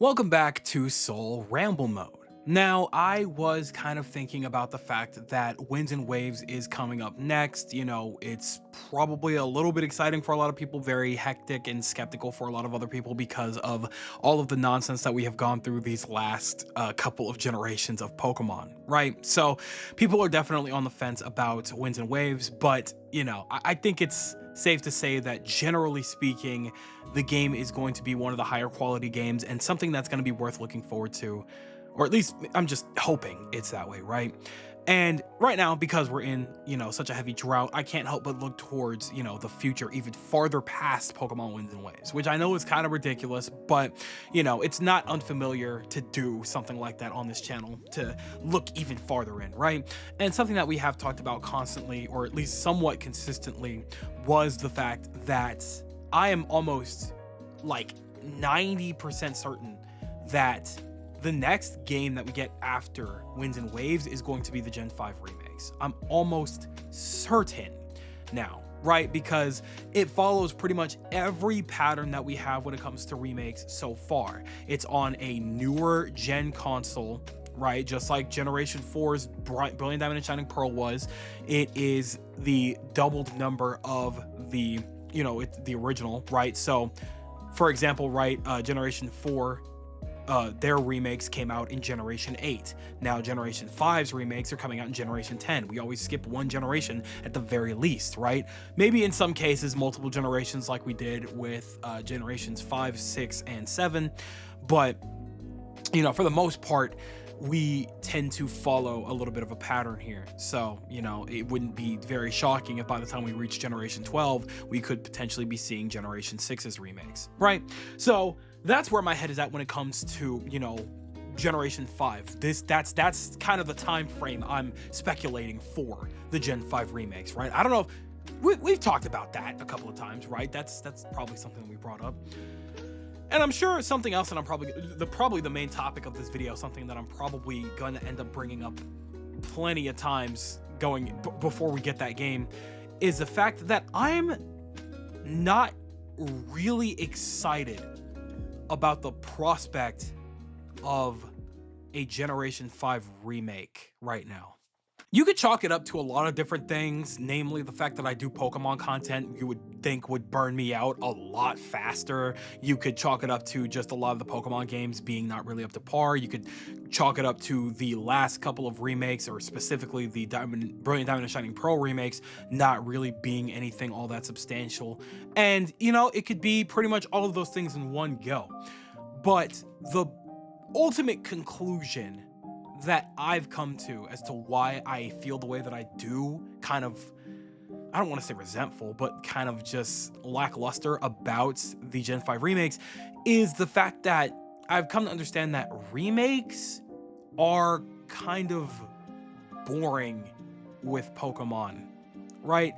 Welcome back to Soul Ramble Mode. Now, I was kind of thinking about the fact that Winds and Waves is coming up next. It's probably a little bit exciting for a lot of people, very hectic and skeptical for a lot of other people because of all of the nonsense that we have gone through these last couple of generations of Pokemon, right? So, people are definitely on the fence about Winds and Waves, but, I think it's safe to say that generally speaking, the game is going to be one of the higher quality games and something that's going to be worth looking forward to, or at least I'm just hoping it's that way, right? And right now, because we're in, such a heavy drought, I can't help but look towards, the future, even farther past Pokemon Winds and Waves, which I know is kind of ridiculous, but, it's not unfamiliar to do something like that on this channel, to look even farther in, right? And something that we have talked about constantly, or at least somewhat consistently, was the fact that I am almost like 90% certain that the next game that we get after Winds and Waves is going to be the Gen 5 remakes. I'm almost certain now, right? Because it follows pretty much every pattern that we have when it comes to remakes so far. It's on a newer gen console, right? Just like Generation 4's Brilliant Diamond and Shining Pearl was. It is the doubled number of it's the original, right? So, for example, right, Generation 4, their remakes came out in Generation 8. Now Generation 5's remakes are coming out in Generation 10. We always skip one generation at the very least, right? Maybe in some cases multiple generations like we did with Generations 5, 6, and 7. But, for the most part, we tend to follow a little bit of a pattern here. So, it wouldn't be very shocking if by the time we reach Generation 12, we could potentially be seeing Generation 6's remakes, right? So that's where my head is at when it comes to, Generation 5. That's kind of the time frame I'm speculating for the Gen 5 remakes, right? I don't know if we've talked about that a couple of times, right? That's probably something we brought up. And I'm sure something else that I'm probably the main topic of this video, something that I'm probably going to end up bringing up plenty of times before we get that game, is the fact that I'm not really excited about the prospect of a Generation 5 remake right now. You could chalk it up to a lot of different things, namely the fact that I do Pokemon content you would think would burn me out a lot faster. You could chalk it up to just a lot of the Pokemon games being not really up to par. You could chalk it up to the last couple of remakes, or specifically the Brilliant Diamond and Shining Pearl remakes, not really being anything all that substantial. And, it could be pretty much all of those things in one go. But the ultimate conclusion that I've come to as to why I feel the way that I do, kind of, I don't want to say resentful, but kind of just lackluster about the Gen 5 remakes, is the fact that I've come to understand that remakes are kind of boring with Pokemon, right?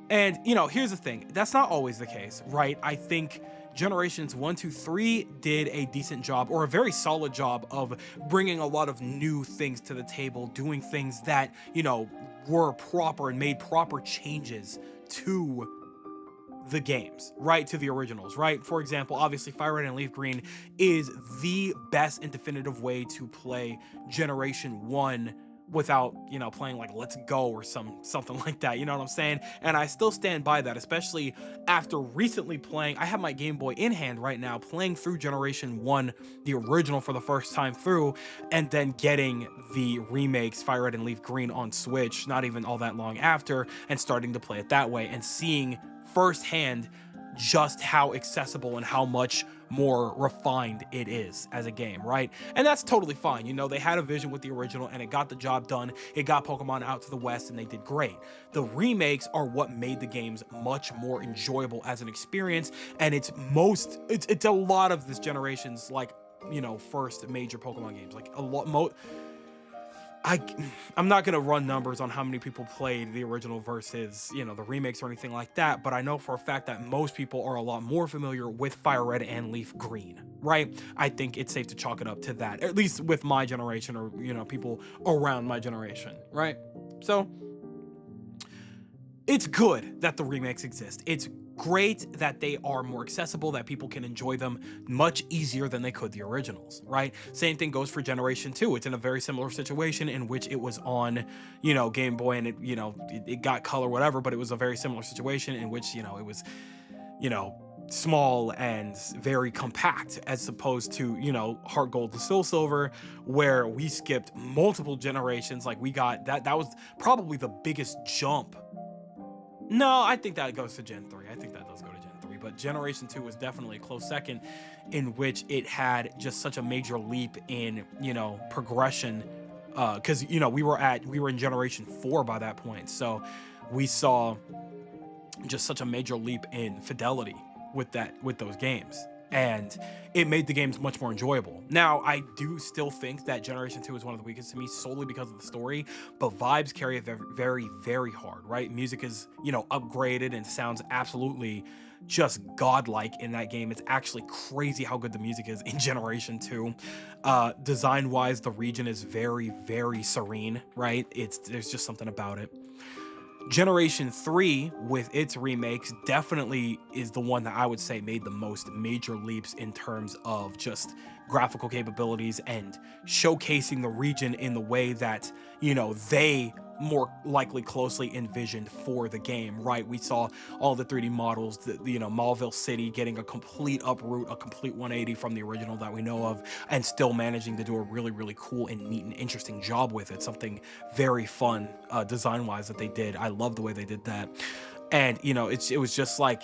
And, here's the thing, that's not always the case, right? I think Generations 1, 2, 3 did a decent job, or a very solid job, of bringing a lot of new things to the table, doing things that, were proper and made proper changes to the games, right? To the originals, right? For example, obviously Fire Red and Leaf Green is the best and definitive way to play Generation 1 without, playing like Let's Go or something like that, you know what I'm saying? And I still stand by that, especially after recently playing. I have my Game Boy in hand right now, playing through Generation 1, the original, for the first time through, and then getting the remakes, Fire Red and Leaf Green, on Switch not even all that long after, and starting to play it that way and seeing firsthand just how accessible and how much more refined it is as a game, right? And that's totally fine. They had a vision with the original and it got the job done. It got Pokemon out to the West and they did great. The remakes are what made the games much more enjoyable as an experience, and it's a lot of this generation's, like, first major Pokemon games. Like, a lot I'm not going to run numbers on how many people played the original versus, the remakes or anything like that, but I know for a fact that most people are a lot more familiar with Fire Red and Leaf Green, right? I think it's safe to chalk it up to that, at least with my generation, or, people around my generation, right? So it's good that the remakes exist. It's great that they are more accessible, that people can enjoy them much easier than they could the originals, right? Same thing goes for Generation 2. It's in a very similar situation in which it was on, Game Boy, and it got color, whatever, but it was a very similar situation in which, it was, you know, small and very compact, as opposed to, Heart Gold and Soul Silver, where we skipped multiple generations. Like, we got that was probably the biggest jump. No, I think that goes to Gen 3. I think that does go to Gen 3, but Generation 2 was definitely a close second, in which it had just such a major leap in, progression, because we were in Generation 4 by that point. So we saw just such a major leap in fidelity with those games, and it made the games much more enjoyable. Now, I do still think that Generation 2 is one of the weakest to me, solely because of the story, but vibes carry it very, very, very hard, right? Music is, upgraded and sounds absolutely just godlike in that game. It's actually crazy how good the music is in Generation 2. Design wise, the region is very, very serene, right? There's just something about it. Generation 3, with its remakes, definitely is the one that I would say made the most major leaps in terms of just graphical capabilities and showcasing the region in the way that, they more likely closely envisioned for the game, right? We saw all the 3D models, Mauville City getting a complete uproot, a complete 180 from the original that we know of, and still managing to do a really, really cool and neat and interesting job with it. Something very fun, design-wise, that they did. I love the way they did that. And, it was just like,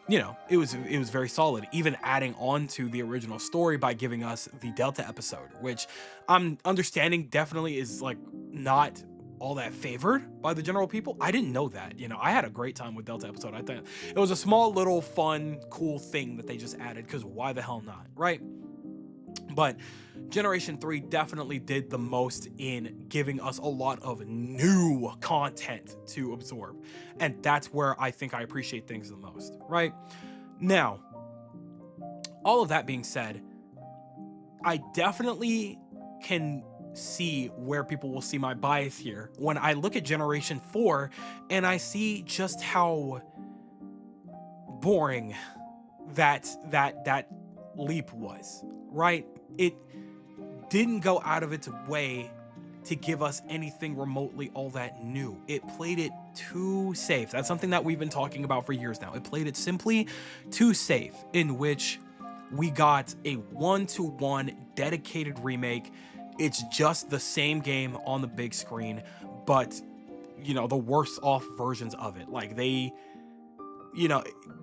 it was very solid, even adding on to the original story by giving us the Delta episode, which I'm understanding definitely is like not all that favored by the general people. I didn't know that. I had a great time with Delta episode. I thought it was a small little fun, cool thing that they just added, because why the hell not, right? But Generation 3 definitely did the most in giving us a lot of new content to absorb. And that's where I think I appreciate things the most, right? Now, all of that being said, I definitely can see where people will see my bias here when I look at Generation 4 and I see just how boring that leap was, right? It didn't go out of its way to give us anything remotely all that new. It played it too safe. That's something that we've been talking about for years now. It played it simply too safe, in which we got a one-to-one dedicated remake. It's just the same game on the big screen, but the worse off versions of it. Like, they,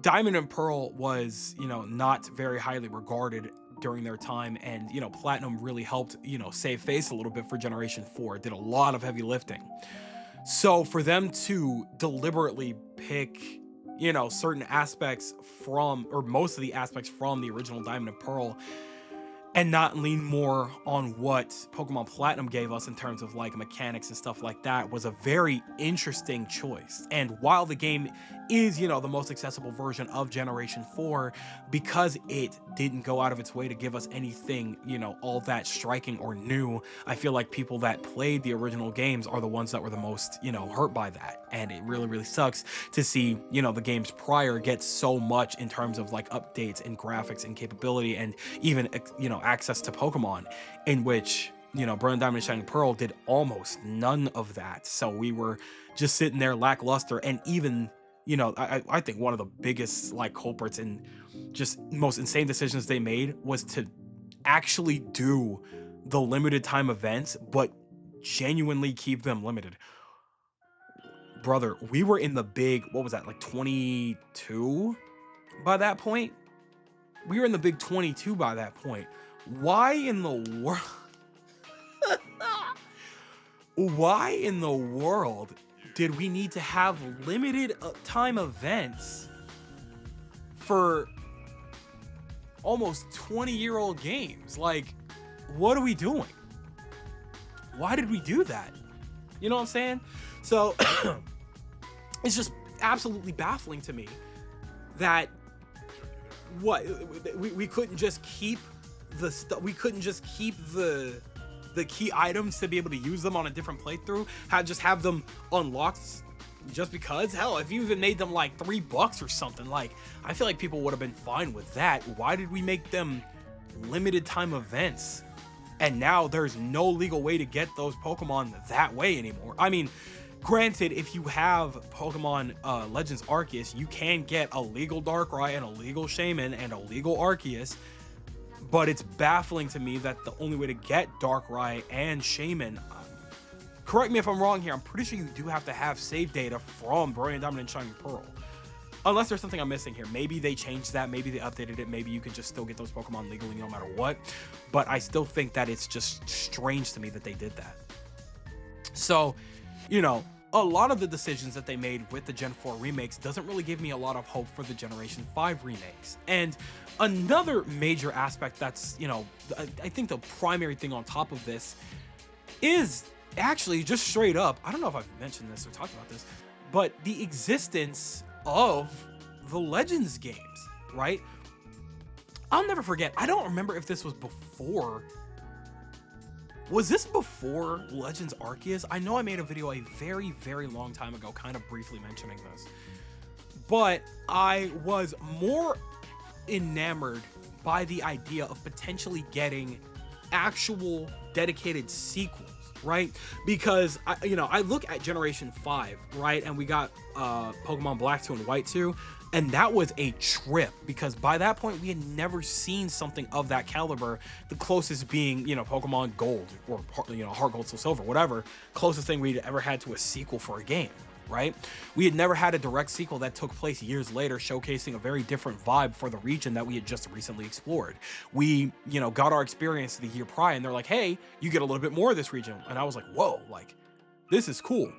Diamond and Pearl was, not very highly regarded during their time, and Platinum really helped, save face a little bit for Generation 4. It did a lot of heavy lifting. So for them to deliberately pick, certain aspects from, or most of the aspects from, the original Diamond and Pearl, and not lean more on what Pokemon Platinum gave us in terms of like mechanics and stuff like that, was a very interesting choice. And while the game is, the most accessible version of Generation 4, because it didn't go out of its way to give us anything, all that striking or new, I feel like people that played the original games are the ones that were the most, hurt by that. And it really, really sucks to see, the games prior get so much in terms of like updates and graphics and capability, and even, access to Pokemon, in which, Brilliant Diamond and Shining Pearl did almost none of that. So we were just sitting there lackluster. And even, I think one of the biggest like culprits and just most insane decisions they made was to actually do the limited time events, but genuinely keep them limited. Brother, we were in the big, what was that, like 22 by that point? We were in the big 22 by that point. Why in the world? Why in the world did we need to have limited time events for almost 20-year-old games? Like, what are we doing? Why did we do that? You know what I'm saying? So it's just absolutely baffling to me that we couldn't just keep the stuff. We couldn't just keep the key items to be able to use them on a different playthrough. Just have them unlocked just because. Hell, if you even made them like $3 or something, like I feel like people would have been fine with that. Why did we make them limited time events? And now there's no legal way to get those Pokemon that way anymore. I mean, granted, if you have Pokemon Legends Arceus, you can get a legal Darkrai and a legal Shaman and a legal Arceus, but it's baffling to me that the only way to get Darkrai and Shaman, correct me if I'm wrong here, I'm pretty sure you do have to have save data from Brilliant Diamond and Shining Pearl. Unless there's something I'm missing here. Maybe they changed that, maybe they updated it, maybe you can just still get those Pokemon legally no matter what. But I still think that it's just strange to me that they did that. So, you know, a lot of the decisions that they made with the Gen 4 remakes doesn't really give me a lot of hope for the Generation 5 remakes. And another major aspect that's, you know, I think the primary thing on top of this is actually just straight up, I don't know if I've mentioned this or talked about this, but the existence of the Legends games, right? I'll never forget, I don't remember if this was before. Was this before Legends Arceus? I know I made a video a very, very long time ago, kind of briefly mentioning this, but I was more enamored by the idea of potentially getting actual dedicated sequels, right? Because I look at Generation 5, right? And we got Pokemon Black 2 and White 2, and that was a trip because by that point we had never seen something of that caliber. The closest being, Pokemon Gold or, Heart Gold, Soul Silver, whatever, closest thing we'd ever had to a sequel for a game, right? We had never had a direct sequel that took place years later, showcasing a very different vibe for the region that we had just recently explored. We, got our experience the year prior, and they're like, hey, you get a little bit more of this region. And I was like, whoa, like, this is cool,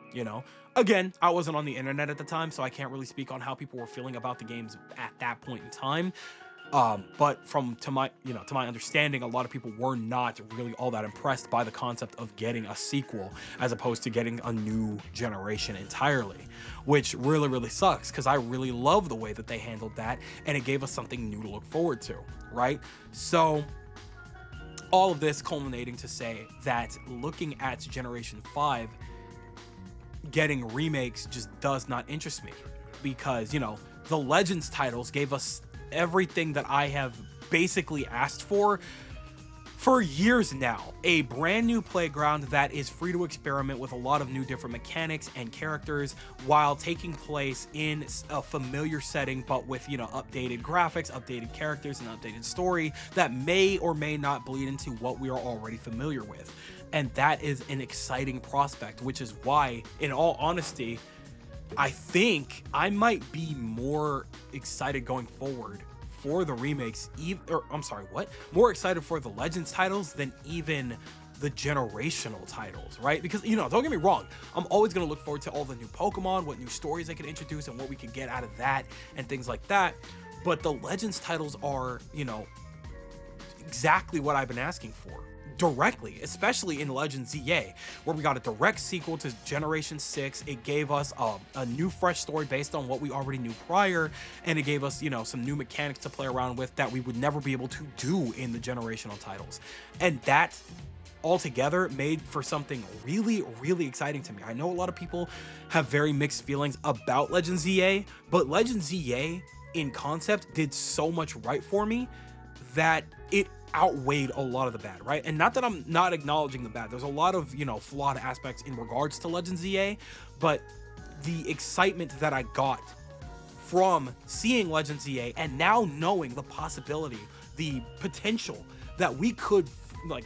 Again, I wasn't on the internet at the time, so I can't really speak on how people were feeling about the games at that point in time. But to my understanding, a lot of people were not really all that impressed by the concept of getting a sequel as opposed to getting a new generation entirely, which really, really sucks because I really love the way that they handled that, and it gave us something new to look forward to, right? So all of this culminating to say that looking at Generation 5, getting remakes just does not interest me because, the Legends titles gave us everything that I have basically asked for years now. A brand new playground that is free to experiment with a lot of new different mechanics and characters while taking place in a familiar setting, but with, updated graphics, updated characters, and updated story that may or may not bleed into what we are already familiar with. And that is an exciting prospect, which is why, in all honesty, I think I might be more excited going forward for the remakes, more excited for the Legends titles than even the generational titles, right? Because, don't get me wrong, I'm always going to look forward to all the new Pokemon, what new stories they could introduce and what we could get out of that and things like that. But the Legends titles are, exactly what I've been asking for. Directly, especially in Legends ZA, where we got a direct sequel to Generation 6. It gave us a new fresh story based on what we already knew prior, and it gave us, some new mechanics to play around with that we would never be able to do in the generational titles. And that altogether made for something really, really exciting to me. I know a lot of people have very mixed feelings about Legends ZA, but Legends ZA in concept did so much right for me that it outweighed a lot of the bad, right? And not that I'm not acknowledging the bad. There's a lot of, flawed aspects in regards to Legends ZA, but the excitement that I got from seeing Legends ZA and now knowing the possibility, the potential that we could,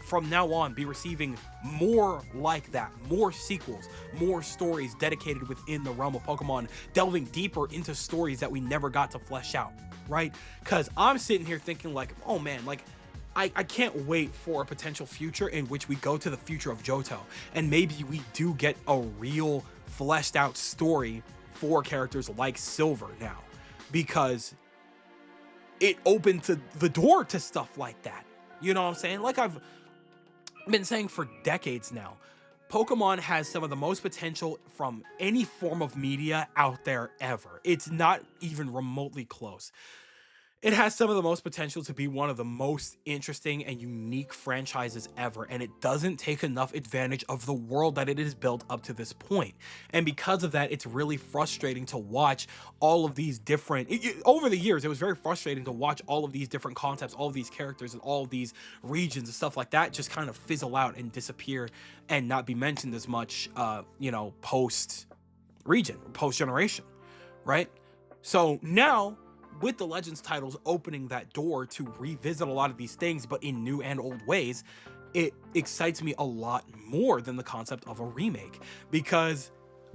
from now on, be receiving more like that, more sequels, more stories dedicated within the realm of Pokemon, delving deeper into stories that we never got to flesh out, right? Because I'm sitting here thinking oh man, I can't wait for a potential future in which we go to the future of Johto, and maybe we do get a real fleshed out story for characters like Silver now, because it opened the door to stuff like that. You know what I'm saying? Like I've been saying for decades now, Pokemon has some of the most potential from any form of media out there ever. It's not even remotely close. It has some of the most potential to be one of the most interesting and unique franchises ever, and it doesn't take enough advantage of the world that it has built up to this point. And because of that, it's really frustrating to watch all of these different over the years. It was very frustrating to watch all of these different concepts, all of these characters, and all of these regions and stuff like that just kind of fizzle out and disappear and not be mentioned as much, post region, post generation, right? So now, with the Legends titles opening that door to revisit a lot of these things, but in new and old ways, it excites me a lot more than the concept of a remake, because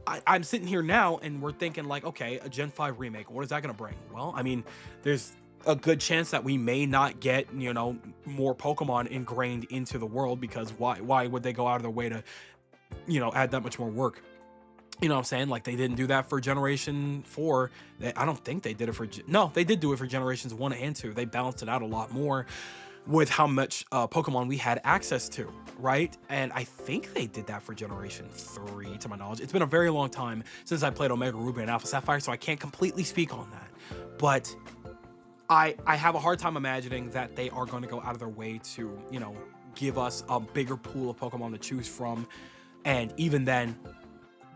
I'm sitting here now and we're thinking like, okay, a Gen 5 remake, what is that going to bring? Well, I mean, there's a good chance that we may not get, more Pokemon ingrained into the world, because why would they go out of their way to, add that much more work? You know what I'm saying? Like, they didn't do that for Generation 4. I don't think they did it for... No, they did do it for Generations 1 and 2. They balanced it out a lot more with how much Pokemon we had access to, right? And I think they did that for Generation 3, to my knowledge. It's been a very long time since I played Omega Ruby and Alpha Sapphire, so I can't completely speak on that. But I have a hard time imagining that they are going to go out of their way to, give us a bigger pool of Pokemon to choose from. And even then...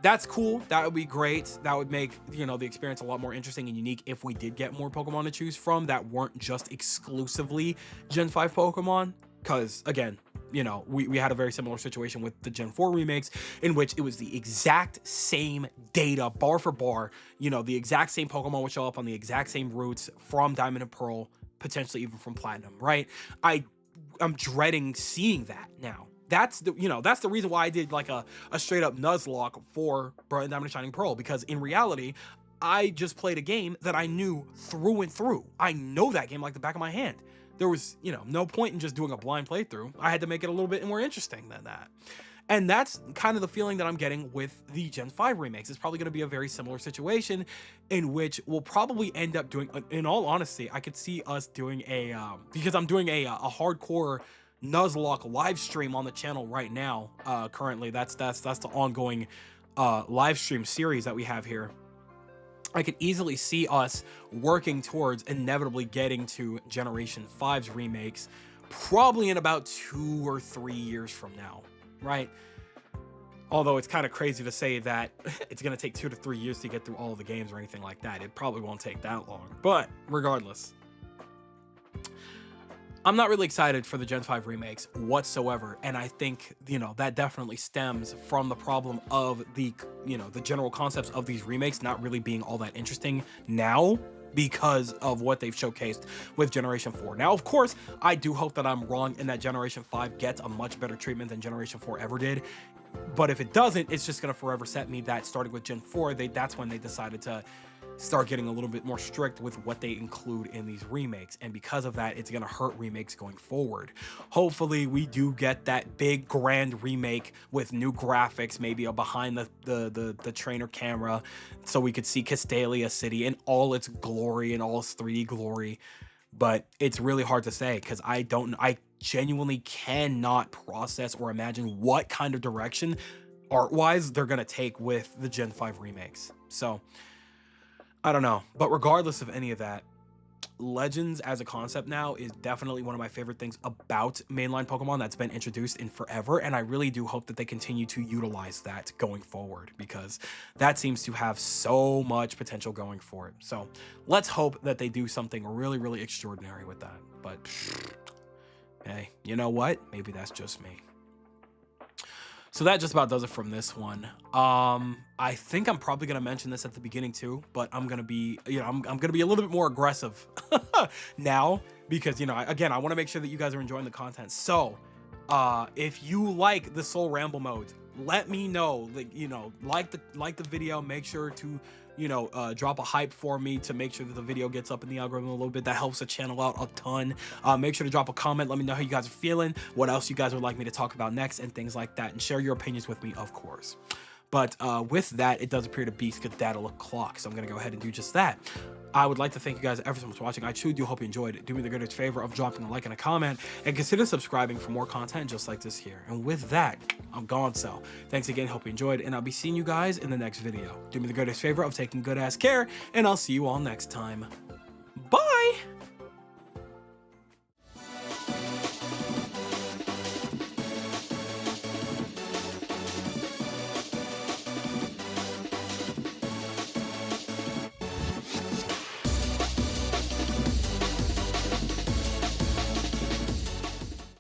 that's cool. That would be great. That would make, the experience a lot more interesting and unique if we did get more Pokemon to choose from that weren't just exclusively Gen 5 Pokemon. Because, again, we had a very similar situation with the Gen 4 remakes, in which it was the exact same data, bar for bar. The exact same Pokemon would show up on the exact same routes from Diamond and Pearl, potentially even from Platinum, right? I'm dreading seeing that now. That's the reason why I did like a straight up Nuzlocke for Brilliant Diamond and Shining Pearl, because in reality, I just played a game that I knew through and through. I know that game like the back of my hand. There was, no point in just doing a blind playthrough. I had to make it a little bit more interesting than that. And that's kind of the feeling that I'm getting with the Gen 5 remakes. It's probably going to be a very similar situation, in which we'll probably end up doing, in all honesty, I could see us doing because I'm doing a hardcore Nuzlocke live stream on the channel right now. Currently, that's the ongoing live stream series that we have here. I could easily see us working towards inevitably getting to Generation 5's remakes, probably in about 2 or 3 years from now, right? Although it's kind of crazy to say that it's going to take 2 to 3 years to get through all of the games or anything like that. It probably won't take that long, but regardless, I'm not really excited for the Gen 5 remakes whatsoever, and I think, that definitely stems from the problem of the general concepts of these remakes not really being all that interesting now, because of what they've showcased with Generation 4. Now, of course, I do hope that I'm wrong and that Generation 5 gets a much better treatment than Generation 4 ever did. But if it doesn't, it's just going to forever set me that starting with Gen 4, that's when they decided to start getting a little bit more strict with what they include in these remakes. And because of that, it's going to hurt remakes going forward. Hopefully, we do get that big grand remake with new graphics, maybe a behind the trainer camera, so we could see Castalia City in all its glory and all its 3D glory. But it's really hard to say, because I genuinely cannot process or imagine what kind of direction art-wise they're going to take with the Gen 5 remakes. So I don't know. But regardless of any of that, Legends as a concept now is definitely one of my favorite things about mainline Pokemon that's been introduced in forever, and I really do hope that they continue to utilize that going forward, because that seems to have so much potential going for it. So let's hope that they do something really, really extraordinary with that. But hey, you know what? Maybe that's just me. So that just about does it from this one. I think I'm probably gonna mention this at the beginning too, but I'm gonna be, I'm gonna be a little bit more aggressive now, because again, I want to make sure that you guys are enjoying the content. So, if you like the Soul Ramble mode, let me know. Like the video. Make sure to drop a hype for me to make sure that the video gets up in the algorithm a little bit. That helps the channel out a ton. Make sure to drop a comment. Let me know how you guys are feeling, what else you guys would like me to talk about next, and things like that, and share your opinions with me, of course. But with that, it does appear to be skedaddle o'clock, so I'm going to go ahead and do just that. I would like to thank you guys ever so much for watching. I truly do hope you enjoyed it. Do me the greatest favor of dropping a like and a comment, and consider subscribing for more content just like this here. And with that, I'm gone. So thanks again. Hope you enjoyed, and I'll be seeing you guys in the next video. Do me the greatest favor of taking good ass care, and I'll see you all next time. Bye.